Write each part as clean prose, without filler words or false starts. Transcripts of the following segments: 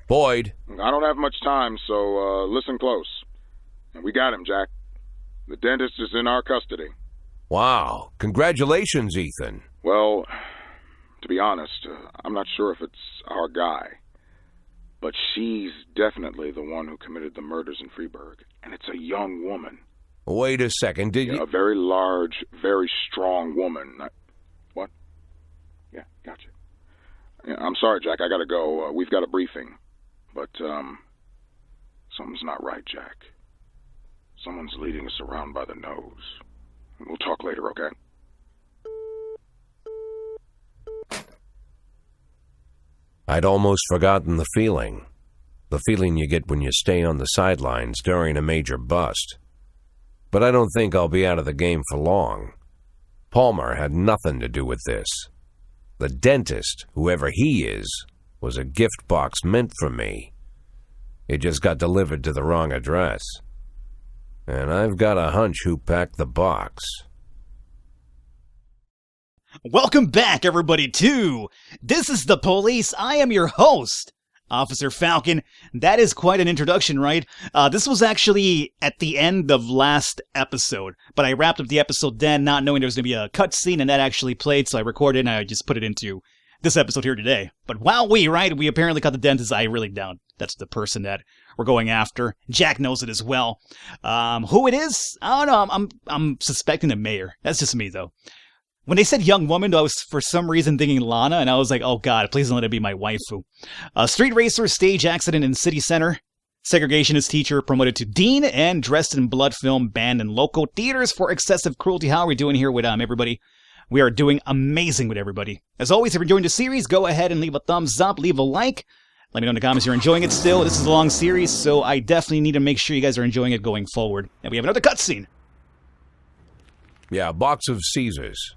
Boyd. I don't have much time, so listen close. And we got him, Jack. The dentist is in our custody. Wow. Congratulations, Ethan. Well, to be honest, I'm not sure if it's our guy. But she's definitely the one who committed the murders in Freeburg. And it's a young woman. Wait a second, did you... A very large, very strong woman. What? Yeah, gotcha. Yeah, I'm sorry, Jack, I gotta go. We've got a briefing. But, something's not right, Jack. Someone's leading us around by the nose. We'll talk later, okay? I'd almost forgotten the feeling. The feeling you get when you stay on the sidelines during a major bust. But I don't think I'll be out of the game for long. Palmer had nothing to do with this. The dentist, whoever he is, was a gift box meant for me. It just got delivered to the wrong address. And I've got a hunch who packed the box. Welcome back, everybody, to This is the Police. I am your host, Officer Falcon. That is quite an introduction, right? This was actually at the end of last episode, but I wrapped up the episode then, not knowing there was going to be a cutscene, and that actually played, so I recorded and I just put it into this episode here today. But we apparently caught the dentist. I really doubt that's the person that we're going after. Jack knows it as well. Who it is? I don't know. I'm suspecting the mayor. That's just me, though. When they said young woman, I was for some reason thinking Lana, and I was like, oh god, please don't let it be my waifu. Street racer, stage accident in city center. Segregationist teacher promoted to dean, and dressed in blood film banned in local theaters for excessive cruelty. How are we doing here with everybody? We are doing amazing with everybody. As always, if you're enjoying the series, go ahead and leave a thumbs up, leave a like. Let me know in the comments if you're enjoying it still. This is a long series, so I definitely need to make sure you guys are enjoying it going forward. And we have another cutscene. Yeah, a box of Caesars.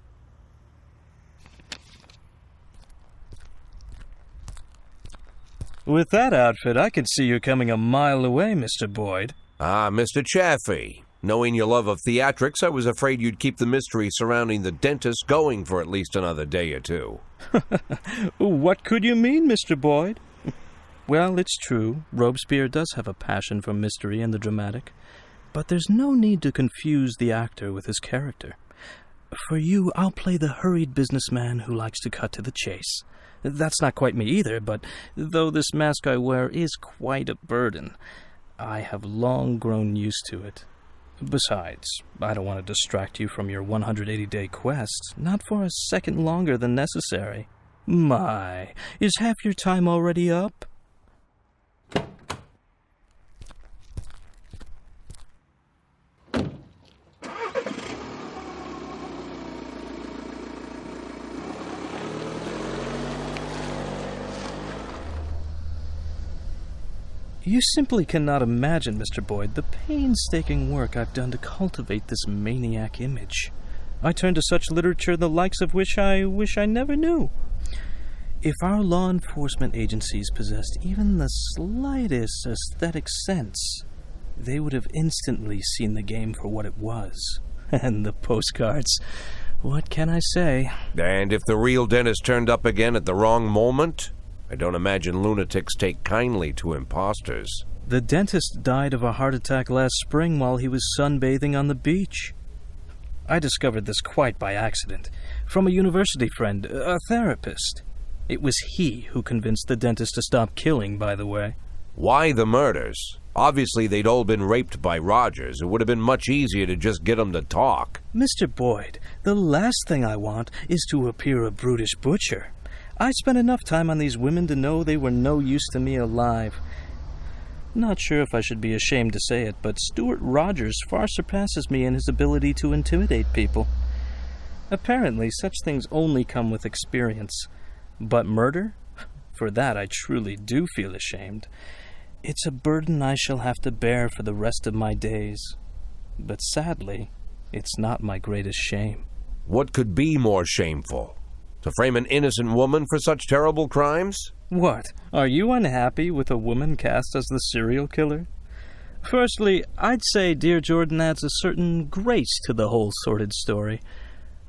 With that outfit, I could see you coming a mile away, Mr. Boyd. Ah, Mr. Chaffee. Knowing your love of theatrics, I was afraid you'd keep the mystery surrounding the dentist going for at least another day or two. What could you mean, Mr. Boyd? Well, it's true. Robespierre does have a passion for mystery and the dramatic. But there's no need to confuse the actor with his character. For you, I'll play the hurried businessman who likes to cut to the chase. That's not quite me either, but though this mask I wear is quite a burden, I have long grown used to it. Besides, I don't want to distract you from your 180-day quest, not for a second longer than necessary. My, is half your time already up? You simply cannot imagine, Mr. Boyd, the painstaking work I've done to cultivate this maniac image. I turn to such literature the likes of which I wish I never knew. If our law enforcement agencies possessed even the slightest aesthetic sense, they would have instantly seen the game for what it was. And the postcards, what can I say? And if the real dentist turned up again at the wrong moment? I don't imagine lunatics take kindly to imposters. The dentist died of a heart attack last spring while he was sunbathing on the beach. I discovered this quite by accident, from a university friend, a therapist. It was he who convinced the dentist to stop killing, by the way. Why the murders? Obviously they'd all been raped by Rogers. It would have been much easier to just get them to talk. Mr. Boyd, the last thing I want is to appear a brutish butcher. I spent enough time on these women to know they were no use to me alive. Not sure if I should be ashamed to say it, but Stuart Rogers far surpasses me in his ability to intimidate people. Apparently, such things only come with experience. But murder? For that I truly do feel ashamed. It's a burden I shall have to bear for the rest of my days. But sadly, it's not my greatest shame. What could be more shameful? To frame an innocent woman for such terrible crimes? What? Are you unhappy with a woman cast as the serial killer? Firstly, I'd say Dear Jordan adds a certain grace to the whole sordid story.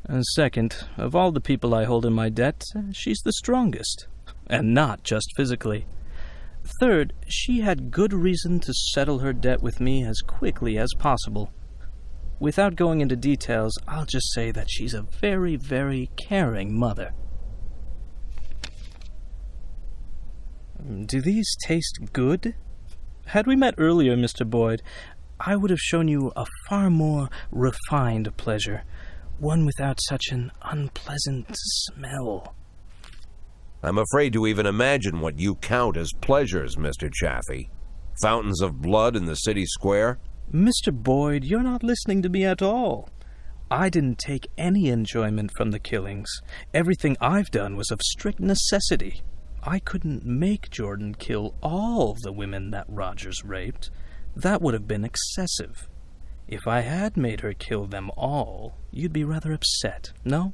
And second, of all the people I hold in my debt, she's the strongest. And not just physically. Third, she had good reason to settle her debt with me as quickly as possible. Without going into details, I'll just say that she's a very, very caring mother. Do these taste good? Had we met earlier, Mr. Boyd, I would have shown you a far more refined pleasure, one without such an unpleasant smell. I'm afraid to even imagine what you count as pleasures, Mr. Chaffee. Fountains of blood in the city square? Mr. Boyd, you're not listening to me at all. I didn't take any enjoyment from the killings. Everything I've done was of strict necessity. I couldn't make Jordan kill all the women that Rogers raped. That would have been excessive. If I had made her kill them all, you'd be rather upset, no?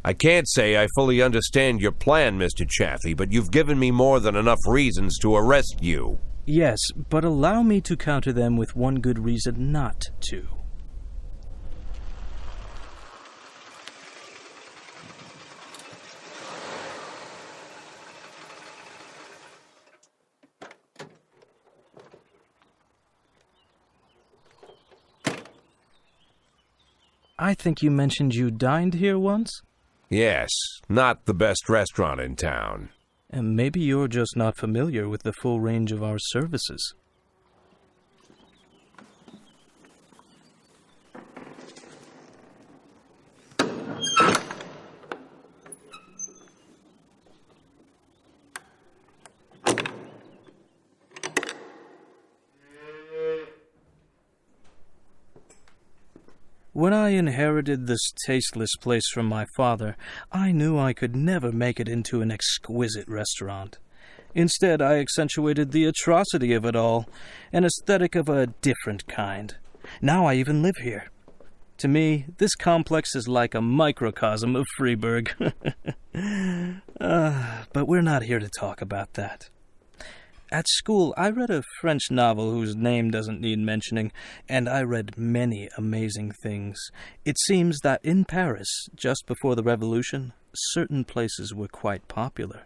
I can't say I fully understand your plan, Mr. Chaffee, but you've given me more than enough reasons to arrest you. Yes, but allow me to counter them with one good reason not to. I think you mentioned you dined here once? Yes, not the best restaurant in town. And maybe you're just not familiar with the full range of our services. When I inherited this tasteless place from my father, I knew I could never make it into an exquisite restaurant. Instead, I accentuated the atrocity of it all, an aesthetic of a different kind. Now I even live here. To me, this complex is like a microcosm of Freeburg. But we're not here to talk about that. At school, I read a French novel whose name doesn't need mentioning, and I read many amazing things. It seems that in Paris, just before the Revolution, certain places were quite popular.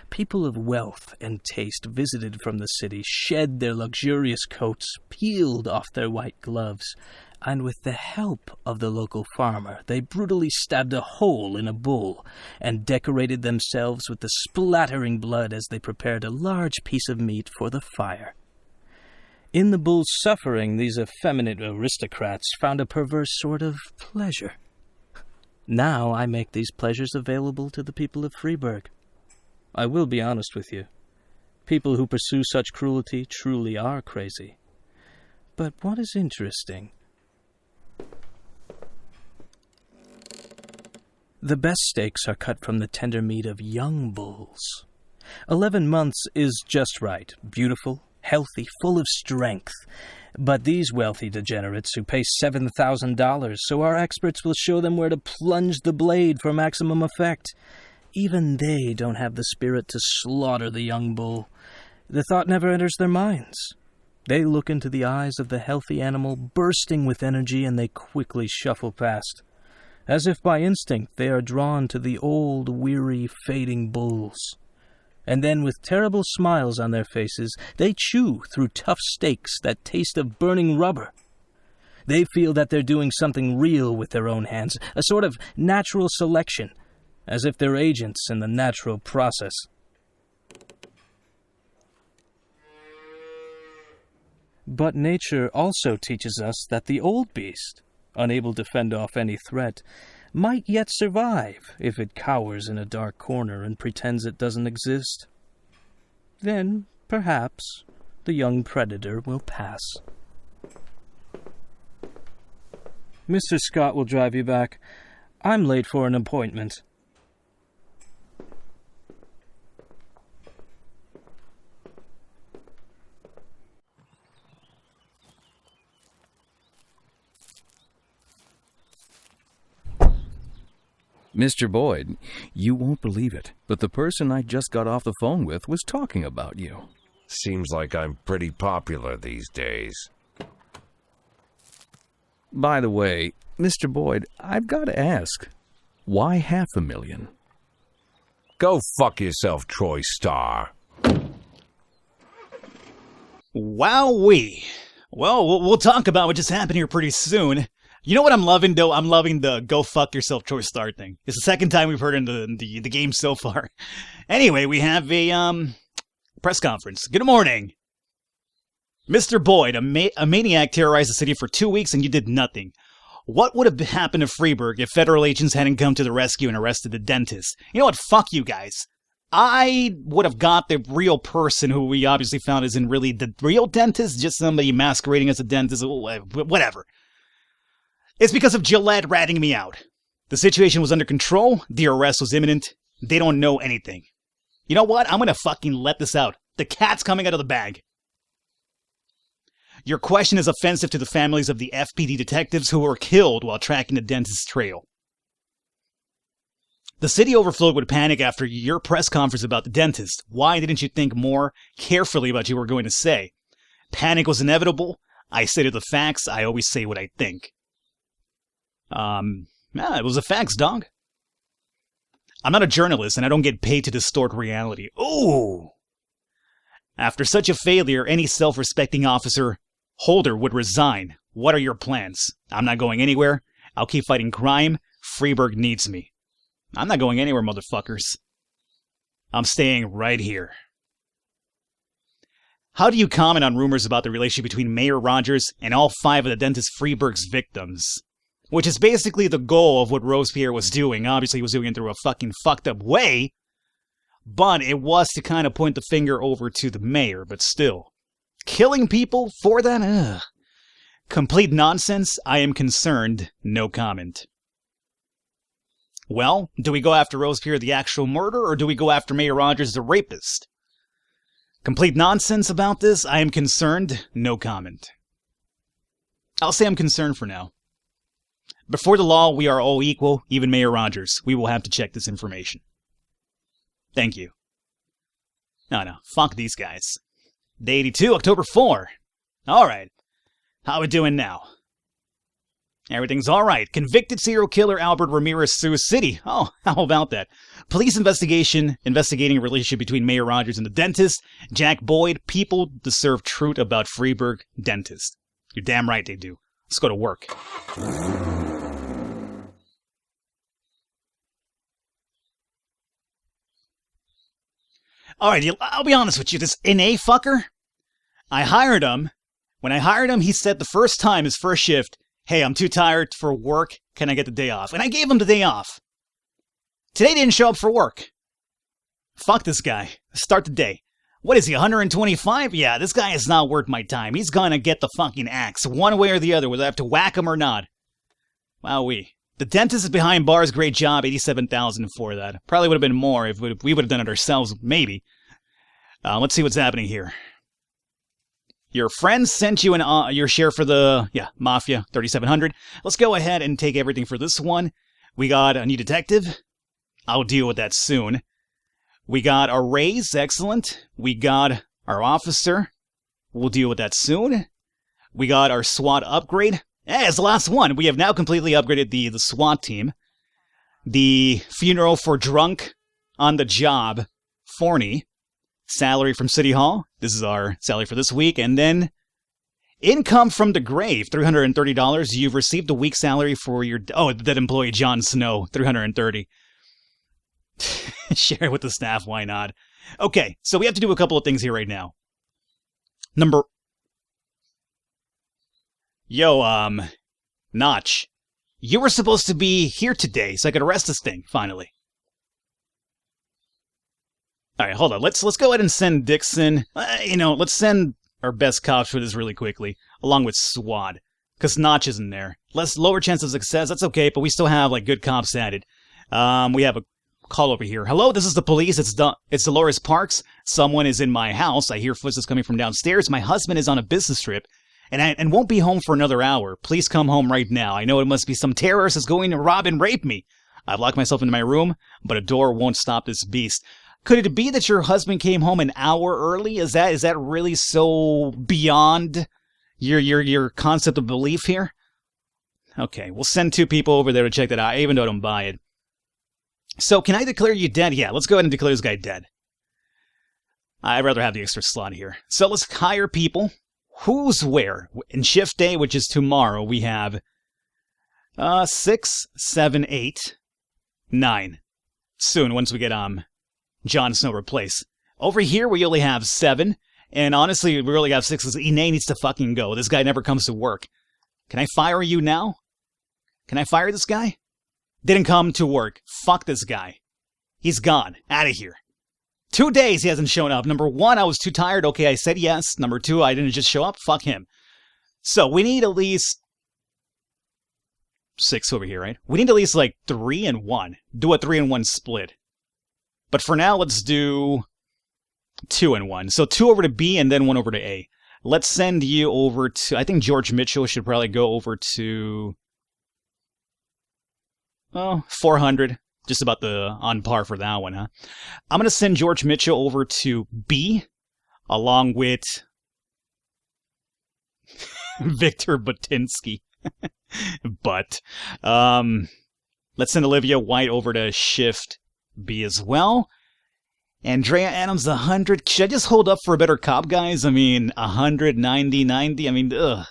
People of wealth and taste visited from the city, shed their luxurious coats, peeled off their white gloves, and with the help of the local farmer, they brutally stabbed a hole in a bull and decorated themselves with the splattering blood as they prepared a large piece of meat for the fire. In the bull's suffering, these effeminate aristocrats found a perverse sort of pleasure. Now I make these pleasures available to the people of Freeburg. I will be honest with you. People who pursue such cruelty truly are crazy. But what is interesting? The best steaks are cut from the tender meat of young bulls. 11 months is just right, beautiful, healthy, full of strength. But these wealthy degenerates who pay $7,000, so our experts will show them where to plunge the blade for maximum effect. Even they don't have the spirit to slaughter the young bull. The thought never enters their minds. They look into the eyes of the healthy animal, bursting with energy, and they quickly shuffle past. As if by instinct, they are drawn to the old, weary, fading bulls. And then, with terrible smiles on their faces, they chew through tough steaks that taste of burning rubber. They feel that they're doing something real with their own hands, a sort of natural selection, as if they're agents in the natural process. But nature also teaches us that the old beast, unable to fend off any threat, might yet survive if it cowers in a dark corner and pretends it doesn't exist. Then, perhaps, the young predator will pass. Mr. Scott will drive you back. I'm late for an appointment. Mr. Boyd, you won't believe it, but the person I just got off the phone with was talking about you. Seems like I'm pretty popular these days. By the way, Mr. Boyd, I've got to ask, why $500,000? Go fuck yourself, Troy Starr. Wowee. Well, we'll talk about what just happened here pretty soon. You know what I'm loving, though? I'm loving the go fuck yourself choice start thing. It's the second time we've heard in the game so far. Anyway, we have a press conference. Good morning. Mr. Boyd, a maniac terrorized the city for 2 weeks and you did nothing. What would have happened to Freeburg if federal agents hadn't come to the rescue and arrested the dentist? You know what? Fuck you guys. I would have got the real person who we obviously found isn't really the real dentist, just somebody masquerading as a dentist, whatever. It's because of Gillette ratting me out. The situation was under control, the arrest was imminent, they don't know anything. You know what? I'm gonna fucking let this out. The cat's coming out of the bag. Your question is offensive to the families of the FPD detectives who were killed while tracking the dentist's trail. The city overflowed with panic after your press conference about the dentist. Why didn't you think more carefully about what you were going to say? Panic was inevitable. I stated the facts. I always say what I think. It was the facts, dog. I'm not a journalist and I don't get paid to distort reality. Ooh! After such a failure, any self-respecting officer holder would resign. What are your plans? I'm not going anywhere. I'll keep fighting crime. Freeburg needs me. I'm not going anywhere, motherfuckers. I'm staying right here. How do you comment on rumors about the relationship between Mayor Rogers and all 5 of the dentist Freeburg's victims? Which is basically the goal of what Robespierre was doing. Obviously, he was doing it through a fucking fucked up way. But it was to kind of point the finger over to the mayor, but still. Killing people for that? Ugh. Complete nonsense. I am concerned. No comment. Well, do we go after Robespierre the actual murderer, or do we go after Mayor Rogers the rapist? Complete nonsense about this. I am concerned. No comment. I'll say I'm concerned for now. Before the law, we are all equal, even Mayor Rogers. We will have to check this information. Thank you. No, fuck these guys. Day 82, October 4. Alright. How we doing now? Everything's alright. Convicted serial killer Albert Ramirez sues city. Oh, how about that? Police investigating a relationship between Mayor Rogers and the dentist. Jack Boyd, people deserve truth about Freeburg dentist. You're damn right they do. Let's go to work. Alright, I'll be honest with you, this NA fucker, I hired him. When I hired him, he said the first time, his first shift, hey, I'm too tired for work, can I get the day off? And I gave him the day off. Today didn't show up for work. Fuck this guy. Start the day. What is he, 125? Yeah, this guy is not worth my time. He's gonna get the fucking axe, one way or the other, whether I have to whack him or not. Wowee. The dentist is behind bars, great job, 87,000 for that. Probably would have been more if we would have done it ourselves, maybe. Let's see what's happening here. Your friends sent you your share for the, mafia, 3,700. Let's go ahead and take everything for this one. We got a new detective. I'll deal with that soon. We got a raise, excellent. We got our officer. We'll deal with that soon. We got our SWAT upgrade. It's the last one. We have now completely upgraded the SWAT team. The funeral for drunk on the job, Forney. Salary from City Hall. This is our salary for this week. And then income from the grave, $330. You've received a week's salary for your... Oh, that employee, Jon Snow, $330. Share it with the staff, why not? Okay, so we have to do a couple of things here right now. Notch. You were supposed to be here today, so I could arrest this thing, finally. Alright, hold on. Let's go ahead and send Dixon. Let's send our best cops for this really quickly, along with SWAT. Because Notch isn't there. Lower chance of success, that's okay, but we still have, good cops at it. We have a call over here. Hello, this is the police. It's Dolores Parks. Someone is in my house. I hear footsteps coming from downstairs. My husband is on a business trip, and won't be home for another hour. Please come home right now. I know it must be some terrorist that's going to rob and rape me. I've locked myself into my room, but a door won't stop this beast. Could it be that your husband came home an hour early? Is that really so beyond your concept of belief here? Okay, we'll send 2 people over there to check that out, even though I don't buy it. So, can I declare you dead? Yeah, let's go ahead and declare this guy dead. I'd rather have the extra slot here. So let's hire people. Who's where? In shift day, which is tomorrow, we have 6, 7, 8, 9. Soon, once we get Jon Snow replaced. Over here, we only have 7. And honestly, we really have 6 because Ine needs to fucking go. This guy never comes to work. Can I fire you now? Can I fire this guy? Didn't come to work. Fuck this guy. He's gone. Out of here. 2 days he hasn't shown up. Number 1, I was too tired. Okay, I said yes. Number 2, I didn't just show up. Fuck him. So we need at least 6 over here, right? We need at least like 3 and 1. Do a 3 and 1 split. But for now, let's do 2 and 1. So 2 over to B and then 1 over to A. Let's send you over to... I think George Mitchell should probably go over to... 400. Just about on par for that one, huh? I'm going to send George Mitchell over to B, along with Victor Butinsky. But, let's send Olivia White over to shift B as well. Andrea Adams, 100. Should I just hold up for a better cop, guys? I mean, 100, 90, 90. I mean, ugh.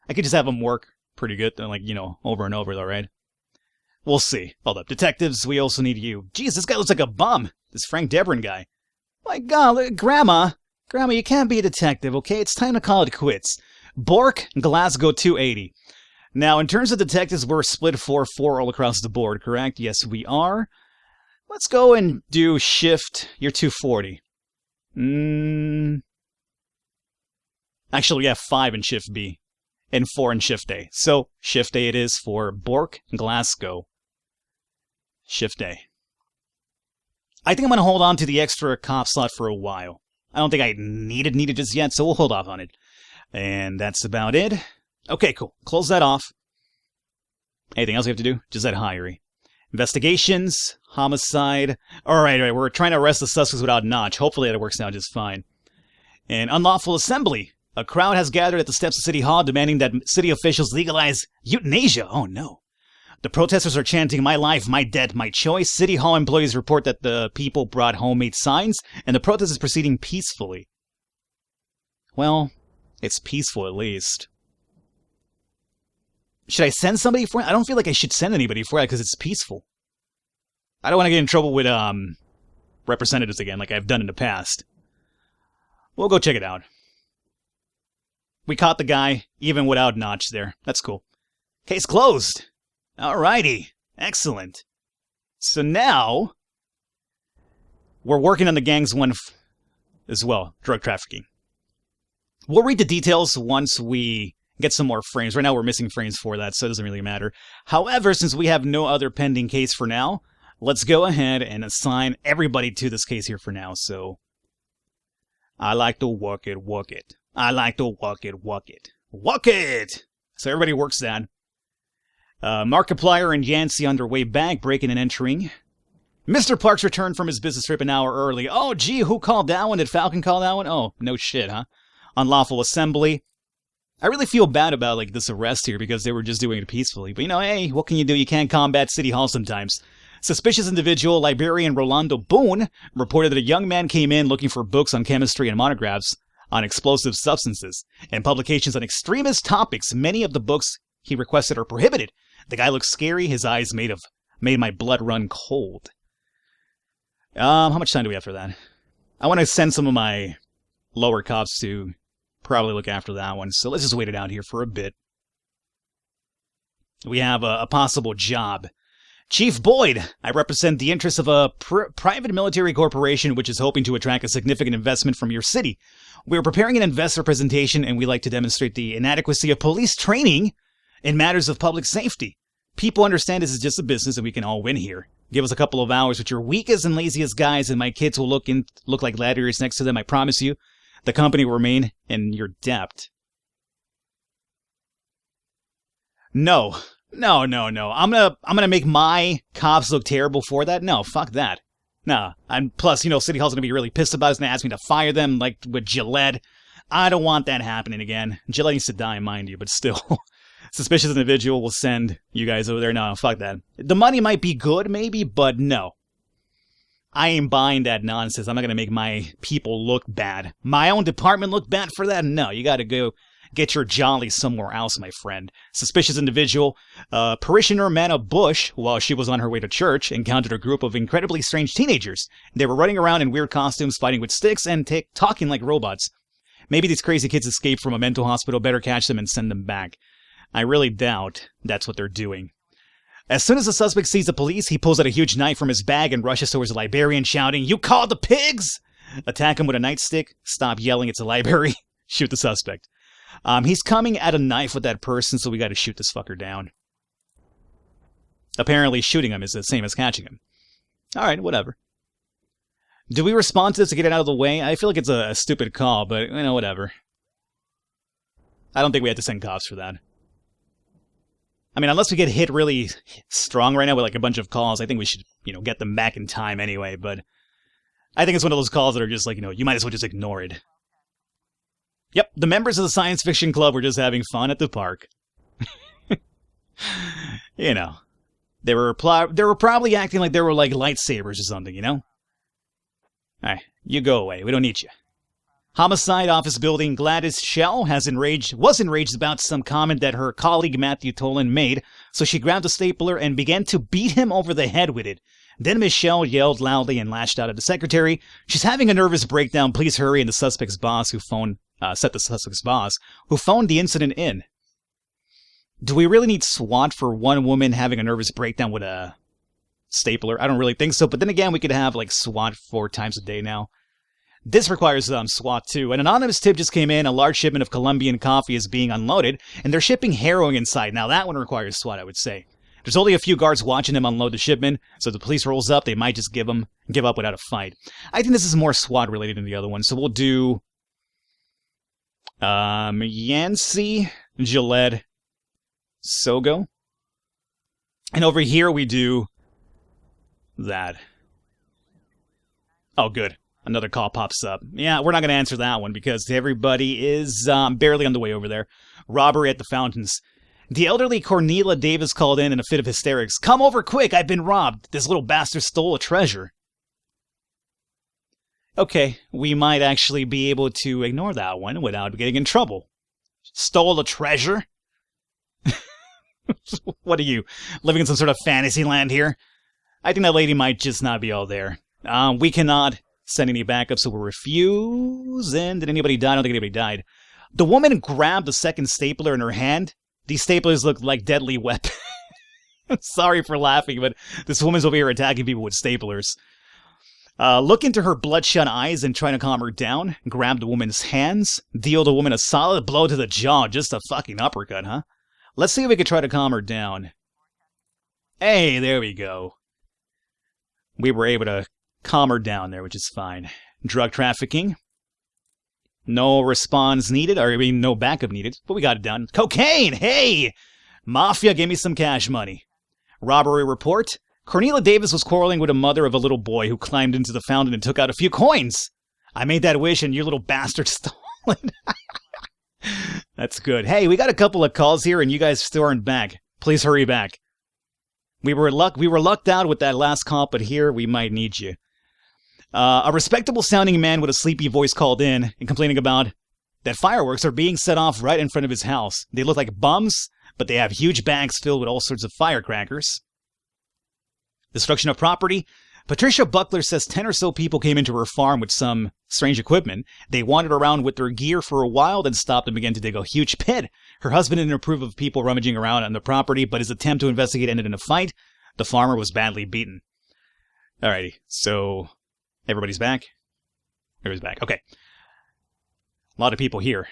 I could just have them work pretty good, like, over and over, though, right? We'll see. Hold up. Detectives, we also need you. Jeez, this guy looks like a bum. This Frank Deverin guy. My God, look, Grandma, you can't be a detective, okay? It's time to call it quits. Bork, Glasgow, 280. Now, in terms of detectives, we're split 4-4 all across the board, correct? Yes, we are. Let's go and do shift. You're 240. Actually, we have 5 in shift B. And 4 in shift A. So, shift A it is for Bork, Glasgow. Shift A. I think I'm going to hold on to the extra cop slot for a while. I don't think I need it just yet, so we'll hold off on it. And that's about it. Okay, cool. Close that off. Anything else we have to do? Just that hiring. Investigations, homicide. Alright, we're trying to arrest the suspects without Notch. Hopefully that works out just fine. And unlawful assembly. A crowd has gathered at the steps of City Hall demanding that city officials legalize euthanasia. Oh no. The protesters are chanting, "My life, my death, my choice." City Hall employees report that the people brought homemade signs, and the protest is proceeding peacefully. Well, it's peaceful at least. Should I send somebody for it? I don't feel like I should send anybody for it because it's peaceful. I don't want to get in trouble with representatives again like I've done in the past. We'll go check it out. We caught the guy, even without Notch there. That's cool. Case closed. Alrighty. Excellent. So now, we're working on the gang's one as well, drug trafficking. We'll read the details once we get some more frames. Right now we're missing frames for that, so it doesn't really matter. However, since we have no other pending case for now, let's go ahead and assign everybody to this case here for now. So, I like to work it. I like to work it. So everybody works that. Markiplier and Yancey on their way back, breaking and entering. Mr. Parks returned from his business trip an hour early. Oh, gee, who called that one? Did Falcon call that one? Oh, no shit, huh? Unlawful assembly. I really feel bad about this arrest here because they were just doing it peacefully. But hey, what can you do? You can't combat City Hall sometimes. Suspicious individual, librarian Rolando Boone, reported that a young man came in looking for books on chemistry and monographs on explosive substances and publications on extremist topics. Many of the books he requested are prohibited. The guy looks scary. His eyes made my blood run cold. How much time do we have for that? I want to send some of my lower cops to probably look after that one, so let's just wait it out here for a bit. We have a possible job. Chief Boyd, I represent the interests of a private military corporation which is hoping to attract a significant investment from your city. We are preparing an investor presentation and we like to demonstrate the inadequacy of police training in matters of public safety. People understand this is just a business and we can all win here. Give us a couple of hours with your weakest and laziest guys and my kids will look like gladiators next to them, I promise you. The company will remain in your debt. No. I'm gonna make my cops look terrible for that. No, fuck that. Nah. And plus, City Hall's gonna be really pissed about it. It's gonna ask me to fire them like with Gillette. I don't want that happening again. Gillette needs to die, mind you, but still. Suspicious individual will send you guys over there. No, fuck that. The money might be good, maybe, but no. I ain't buying that nonsense. I'm not going to make my people look bad. My own department look bad for that? No, you got to go get your jolly somewhere else, my friend. Suspicious individual. Parishioner Amanda Bush, while she was on her way to church, encountered a group of incredibly strange teenagers. They were running around in weird costumes, fighting with sticks, and talking like robots. Maybe these crazy kids escaped from a mental hospital. Better catch them and send them back. I really doubt that's what they're doing. As soon as the suspect sees the police, he pulls out a huge knife from his bag and rushes towards the librarian, shouting, "You called the pigs?" Attack him with a nightstick. Stop yelling, it's a library. Shoot the suspect. He's coming at a knife with that person, so we gotta shoot this fucker down. Apparently shooting him is the same as catching him. Alright, whatever. Do we respond to this to get it out of the way? I feel like it's a stupid call, but, whatever. I don't think we have to send cops for that. I mean, unless we get hit really strong right now with, like, a bunch of calls, I think we should, get them back in time anyway, but I think it's one of those calls that are just like, you might as well just ignore it. Yep, the members of the science fiction club were just having fun at the park. They were probably acting like they were, like, lightsabers or something, Alright, you go away. We don't need you. Homicide office building. Gladys Shell was enraged about some comment that her colleague Matthew Tolan made, so she grabbed a stapler and began to beat him over the head with it. Then Miss Shell yelled loudly and lashed out at the secretary. She's having a nervous breakdown. Please hurry. And the suspect's boss, who phoned the incident in. Do we really need SWAT for one woman having a nervous breakdown with a stapler? I don't really think so, but then again, we could have, like, SWAT 4 times a day now. This requires SWAT too. An anonymous tip just came in. A large shipment of Colombian coffee is being unloaded, and they're shipping heroin inside. Now that one requires SWAT, I would say. There's only a few guards watching them unload the shipment, so if the police rolls up, they might just give up without a fight. I think this is more SWAT related than the other one, so we'll do Yancey, Gillette, Sogo. And over here we do that. Oh, good. Another call pops up. Yeah, we're not going to answer that one because everybody is barely on the way over there. Robbery at the fountains. The elderly Cornelia Davis called in a fit of hysterics. "Come over quick, I've been robbed. This little bastard stole a treasure." Okay, we might actually be able to ignore that one without getting in trouble. Stole a treasure? What are you, living in some sort of fantasy land here? I think that lady might just not be all there. We cannot send any backup, so we'll refuse. And did anybody die? I don't think anybody died. The woman grabbed the second stapler in her hand. These staplers look like deadly weapons. Sorry for laughing, but this woman's over here attacking people with staplers. Look into her bloodshot eyes and try to calm her down. Grab the woman's hands. Deal the woman a solid blow to the jaw. Just a fucking uppercut, huh? Let's see if we can try to calm her down. Hey, there we go. We were able to calm her down there, which is fine. Drug trafficking. No response needed, no backup needed, but we got it done. Cocaine! Hey! Mafia, give me some cash money. Robbery report. Cornelia Davis was quarreling with a mother of a little boy who climbed into the fountain and took out a few coins. I made that wish and your little bastard stole it. That's good. Hey, we got a couple of calls here and you guys still aren't back. Please hurry back. We were lucked out with that last call, but here we might need you. A respectable-sounding man with a sleepy voice called in and complaining about that fireworks are being set off right in front of his house. They look like bums, but they have huge bags filled with all sorts of firecrackers. Destruction of property. Patricia Buckler says 10 or so people came into her farm with some strange equipment. They wandered around with their gear for a while, then stopped and began to dig a huge pit. Her husband didn't approve of people rummaging around on the property, but his attempt to investigate ended in a fight. The farmer was badly beaten. Alrighty, so everybody's back? Everybody's back, okay. A lot of people here.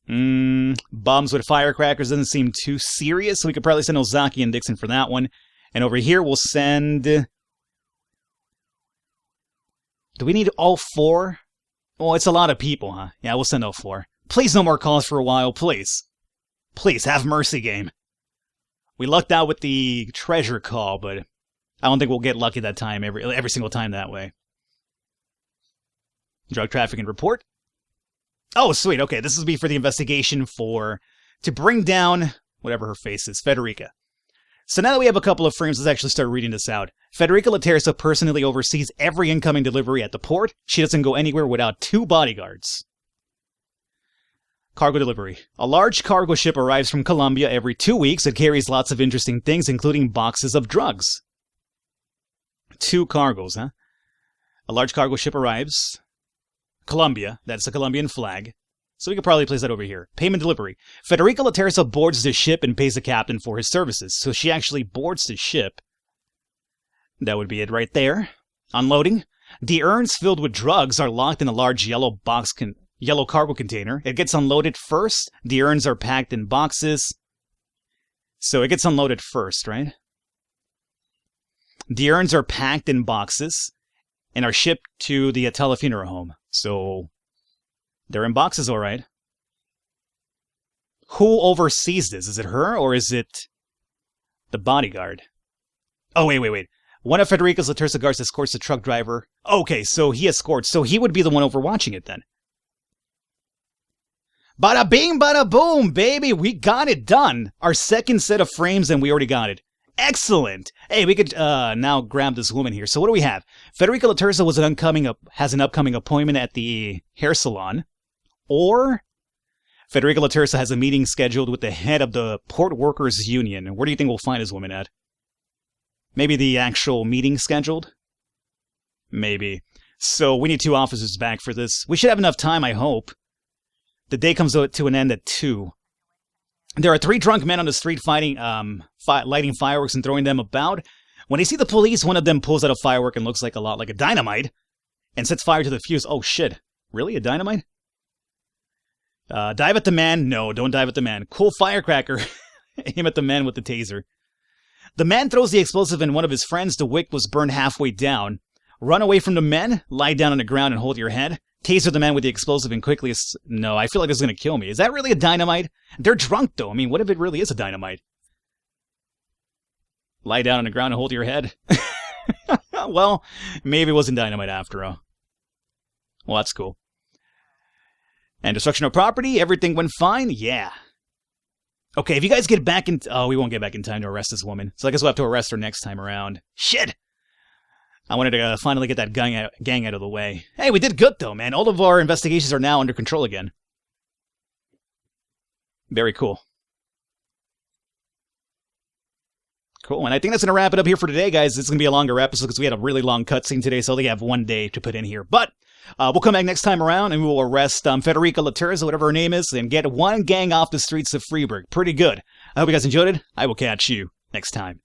Bombs with firecrackers doesn't seem too serious, so we could probably send Ozaki and Dixon for that one. And over here we'll send... Do we need all 4? Oh, it's a lot of people, huh? Yeah, we'll send all 4. Please no more calls for a while, please. Please, have mercy, game. We lucked out with the treasure call, but I don't think we'll get lucky that time, every single time that way. Drug trafficking report. Oh, sweet, okay, this will be for the investigation to bring down, whatever her face is, Federica. So now that we have a couple of frames, let's actually start reading this out. Federica Laterza personally oversees every incoming delivery at the port. She doesn't go anywhere without 2 bodyguards. Cargo delivery. A large cargo ship arrives from Colombia every 2 weeks. It carries lots of interesting things, including boxes of drugs. 2 cargos, huh? A large cargo ship arrives. Colombia. That's a Colombian flag. So we could probably place that over here. Payment delivery. Federica Laterza boards the ship and pays the captain for his services. So she actually boards the ship. That would be it right there. Unloading. The urns filled with drugs are locked in a large yellow yellow cargo container. It gets unloaded first. The urns are packed in boxes. So it gets unloaded first, right? The urns are packed in boxes and are shipped to the Atella funeral home. So they're in boxes, all right. Who oversees this? Is it her or is it the bodyguard? Oh, wait. One of Federica's Laterza guards escorts the truck driver. Okay, so he escorts. So he would be the one overwatching it then. Bada bing, bada boom, baby. We got it done. Our second set of frames and we already got it. Excellent. Hey, we could now grab this woman here. So what do we have? Federica Laterza has an upcoming appointment at the hair salon. Or Federica Laterza has a meeting scheduled with the head of the Port Workers Union. Where do you think we'll find this woman at? Maybe the actual meeting scheduled? Maybe. So we need 2 officers back for this. We should have enough time, I hope. The day comes to an end at 2. There are 3 drunk men on the street lighting fireworks and throwing them about. When they see the police, one of them pulls out a firework and looks a lot like a dynamite and sets fire to the fuse. Oh shit. Really? A dynamite? Dive at the man? No, don't dive at the man. Cool firecracker. Aim at the man with the taser. The man throws the explosive in one of his friends. The wick was burned halfway down. Run away from the men, lie down on the ground and hold your head. Taser the man with the explosive and quickly... No, I feel like this is going to kill me. Is that really a dynamite? They're drunk, though. I mean, what if it really is a dynamite? Lie down on the ground and hold your head. Well, maybe it wasn't dynamite after all. Well, that's cool. And destruction of property, everything went fine? Yeah. Okay, if you guys get back in... Oh, we won't get back in time to arrest this woman. So I guess we'll have to arrest her next time around. Shit! I wanted to finally get that gang out of the way. Hey, we did good though, man. All of our investigations are now under control again. Very cool. Cool, and I think that's going to wrap it up here for today, guys. This is going to be a longer episode because we had a really long cutscene today, so I only have 1 day to put in here. But we'll come back next time around and we will arrest Federica Laterza, whatever her name is, and get 1 gang off the streets of Freeburg. Pretty good. I hope you guys enjoyed it. I will catch you next time.